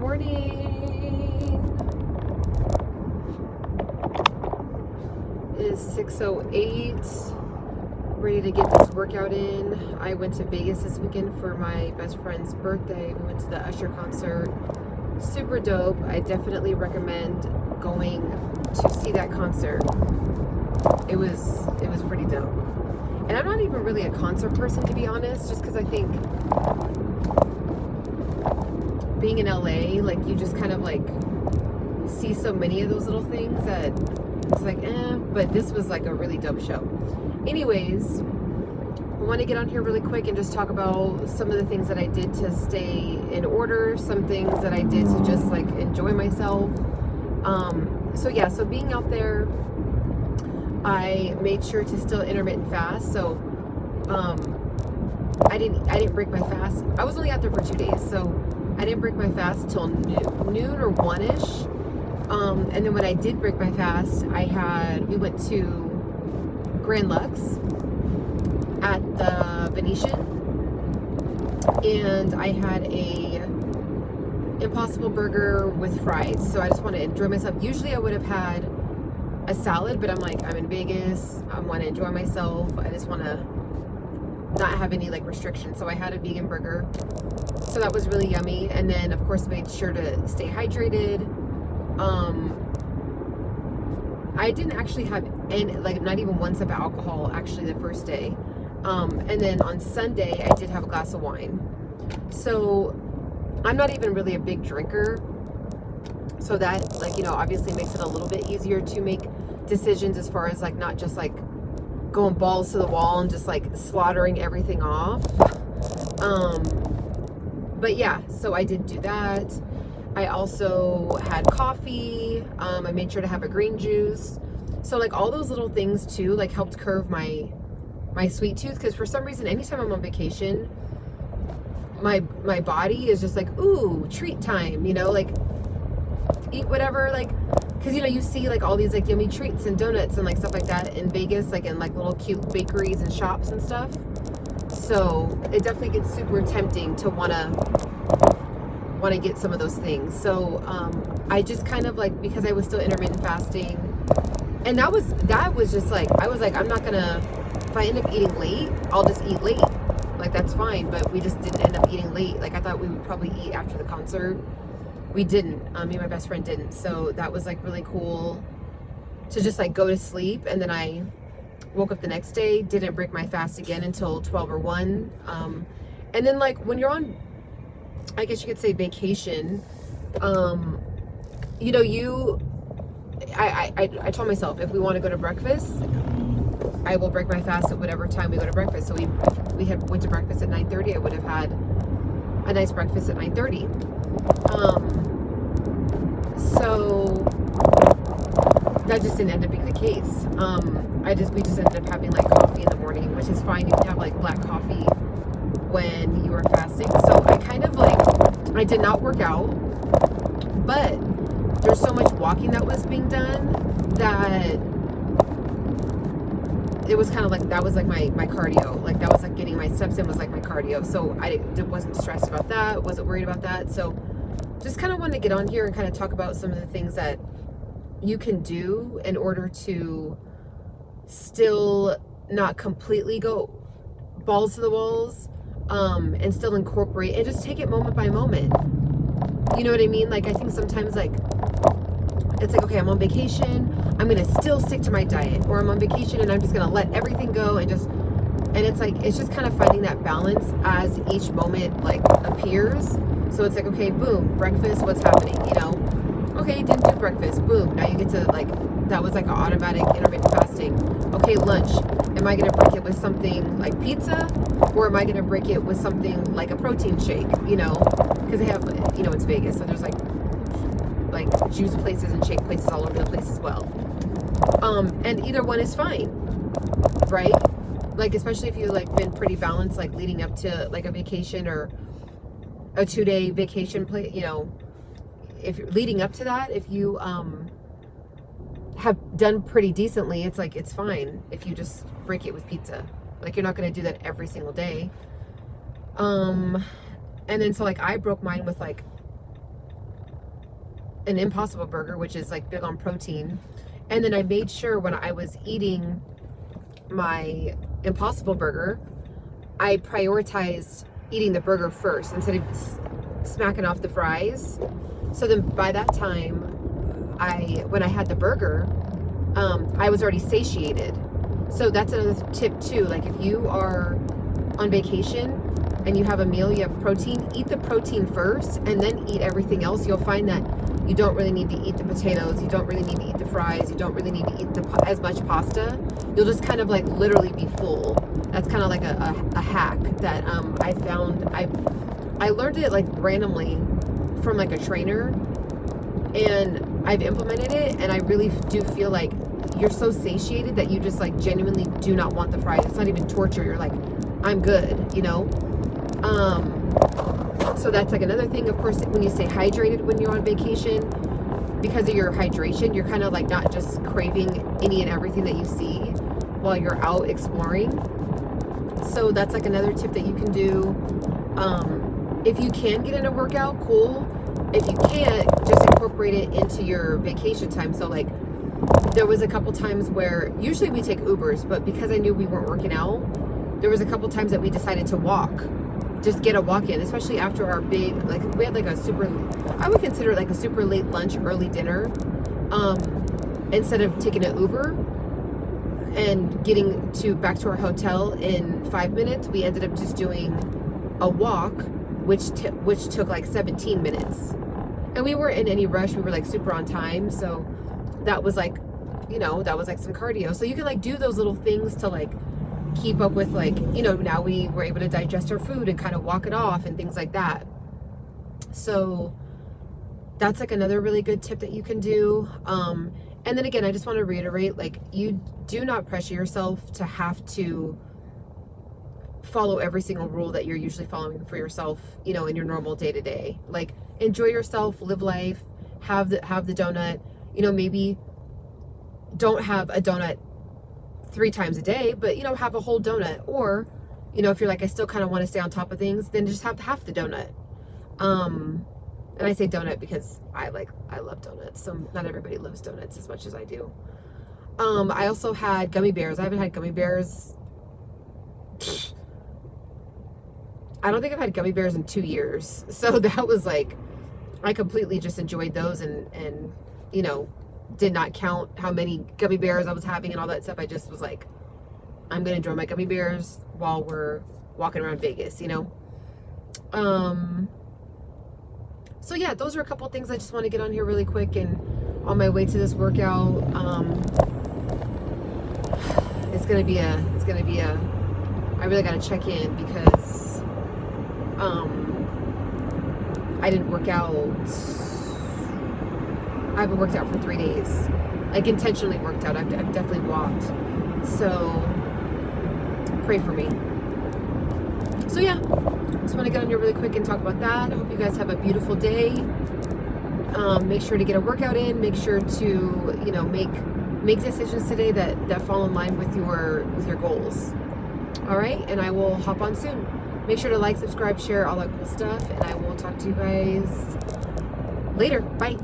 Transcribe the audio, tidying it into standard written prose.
morning. It is 6:08. Ready to get this workout in. I went to Vegas this weekend for my best friend's birthday. We went to the Usher concert. Super dope. I definitely recommend going to see that concert. It was pretty dope. And I'm not even really a concert person, to be honest, just because I think being in LA, like, you just kind of like see so many of those little things that it's like, but this was like a really dope show. Anyways, I want to get on here really quick and just talk about some of the things that I did to stay in order, some things that I did to just like enjoy myself. So being out there, I made sure to still intermittent fast. So I didn't break my fast. I was only out there for 2 days, so I didn't break my fast till noon or 1-ish. And then when I did break my fast, we went to Grand Lux at the Venetian, and I had a Impossible Burger with fries. So I just want to enjoy myself. Usually I would have had a salad, but I'm like, I'm in Vegas, I want to enjoy myself, I just want to not have any like restrictions. So I had a vegan burger, so that was really yummy. And then of course made sure to stay hydrated. I didn't actually have any, like, not even 1 sip of alcohol actually the first day. And then on Sunday I did have a glass of wine. So I'm not even really a big drinker, so that, like, obviously makes it a little bit easier to make decisions as far as like not just like going balls to the wall and just like slaughtering everything off. But yeah, so I did do that. I also had coffee. I made sure to have a green juice. So like all those little things too, like, helped curb my sweet tooth, because for some reason anytime I'm on vacation, my body is just like, ooh, treat time, like eat whatever, like, because you see like all these like yummy treats and donuts and like stuff like that in Vegas, like in like little cute bakeries and shops and stuff. So it definitely gets super tempting to want to get some of those things. So I just kind of like, because I was still intermittent fasting, and that was just like, I was like, I'm not gonna, if I end up eating late, I'll just eat late, like, that's fine. But we just didn't end up eating late. Like, I thought we would probably eat after the concert. We didn't. Me and my best friend didn't. So that was like really cool to just like go to sleep. And then I woke up the next day, didn't break my fast again until 12 or 1. And then like when you're on, I guess you could say, vacation, I told myself, if we want to go to breakfast, I will break my fast at whatever time we go to breakfast. So we went to breakfast at 9:30. I would have had a nice breakfast at 9:30. So that just didn't end up being the case. We just ended up having like coffee in the morning, which is fine. You can have like black coffee when you are fasting. So I kind of like, I did not work out, but there's so much walking that was being done that it was kind of like, that was like my cardio. Like, that was like getting my steps in was like my cardio. So I wasn't stressed about that, wasn't worried about that. So just kind of wanted to get on here and kind of talk about some of the things that you can do in order to still not completely go balls to the walls, and still incorporate and just take it moment by moment. You know what I mean? Like, I think sometimes like it's like, okay, I'm on vacation, I'm gonna still stick to my diet, or I'm on vacation and I'm just gonna let everything go and it's like, it's just kind of finding that balance as each moment like appears. So it's like, okay, boom, breakfast, what's happening, okay, didn't do breakfast, boom, now you get to like, that was like an automatic intermittent fasting. Okay, lunch, am I gonna break it with something like pizza, or am I gonna break it with something like a protein shake, because they have, it's Vegas, so there's like juice places and shake places all over the place as well. And either one is fine, right? Like, especially if you like been pretty balanced, like leading up to like a vacation or a 2-day vacation play, if you're leading up to that, if you have done pretty decently, it's like, it's fine if you just break it with pizza. Like, you're not going to do that every single day. And then so like I broke mine with like an Impossible Burger, which is like big on protein. And then I made sure when I was eating my Impossible Burger, I prioritized eating the burger first instead of smacking off the fries. So then by that time, when I had the burger, I was already satiated. So that's another tip too. Like if you are on vacation and you have a meal, you have protein, eat the protein first and then eat everything else. You'll find that you don't really need to eat the potatoes. You don't really need to eat the fries. You don't really need to eat as much pasta. You'll just kind of like literally be full. That's kind of like a hack that I found. I learned it like randomly from like a trainer, and I've implemented it, and I really do feel like you're so satiated that you just like genuinely do not want the fries. It's not even torture. You're like, I'm good, you know? So that's like another thing. Of course, when you stay hydrated when you're on vacation, because of your hydration, you're kind of like not just craving any and everything that you see while you're out exploring. So that's like another tip that you can do. If you can get in a workout, cool. If you can't, just incorporate it into your vacation time. So like there was a couple times where usually we take Ubers, but because I knew we weren't working out, there was a couple times that we decided to walk, just get a walk in, especially after our big, like we had like a super, I would consider it like a super late lunch, early dinner. Instead of taking an Uber and getting back to our hotel in 5 minutes, we ended up just doing a walk, which took like 17 minutes. And we weren't in any rush. We were like super on time. So that was like, you know, that was like some cardio. So you can like do those little things to like keep up with, like, you know, now we were able to digest our food and kind of walk it off and things like that. So that's like another really good tip that you can do. And then again, I just want to reiterate, like, you do not pressure yourself to have to follow every single rule that you're usually following for yourself, you know, in your normal day to day. Like, enjoy yourself, live life, have the donut, you know, maybe don't have a donut 3 times a day, but, you know, have a whole donut. Or, you know, if you're like, I still kind of want to stay on top of things, then just have half the donut. And I say donut because I love donuts. So not everybody loves donuts as much as I do. I also had gummy bears. I haven't had gummy bears. I don't think I've had gummy bears in 2 years. So that was like, I completely just enjoyed those and, you know, did not count how many gummy bears I was having and all that stuff. I just was like, I'm going to enjoy my gummy bears while we're walking around Vegas, you know? So yeah, those are a couple things I just want to get on here really quick. And on my way to this workout, it's gonna be a, I really gotta check in because, I didn't work out. I haven't worked out for 3 days. Like intentionally worked out. I've definitely walked. So pray for me. So yeah, just want to get on here really quick and talk about that. I hope you guys have a beautiful day. Make sure to get a workout in. Make sure to, you know, make decisions today that fall in line with your goals. All right, and I will hop on soon. Make sure to like, subscribe, share, all that cool stuff, and I will talk to you guys later. Bye.